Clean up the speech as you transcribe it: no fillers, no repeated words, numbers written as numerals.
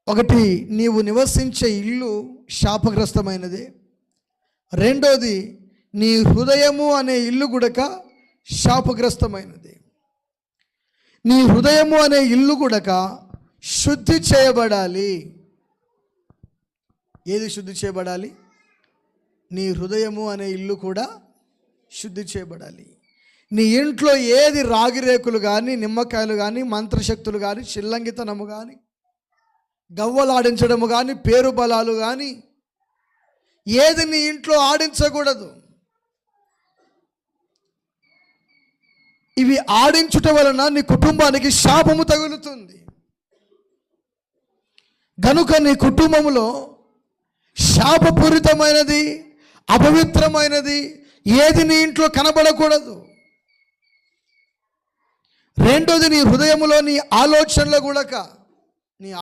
ఒకటి, నీవు నివసించే ఇల్లు శాపగ్రస్తమైనది. రెండోది, నీ హృదయము అనే ఇల్లు గుడక శాపగ్రస్తమైనది. నీ హృదయము అనే ఇల్లు గుడక శుద్ధి చేయబడాలి. ఏది శుద్ధి చేయబడాలి? నీ హృదయము అనే ఇల్లు కూడా శుద్ధి చేయబడాలి. నీ ఇంట్లో ఏది రాగిరేకులు కానీ, నిమ్మకాయలు కానీ, మంత్రశక్తులు కానీ, చిల్లంగితనము కానీ, గవ్వలాడించడము కానీ, పేరు బలాలు కానీ, ఏది నీ ఇంట్లో ఆడించకూడదు. ఇవి ఆడించుట వలన నీ కుటుంబానికి శాపము తగులుతుంది. గనుక నీ కుటుంబంలో శాపపూరితమైనది, అపవిత్రమైనది ఏది నీ ఇంట్లో కనబడకూడదు. రెండోది, నీ హృదయములో నీ ఆలోచనలు కూడా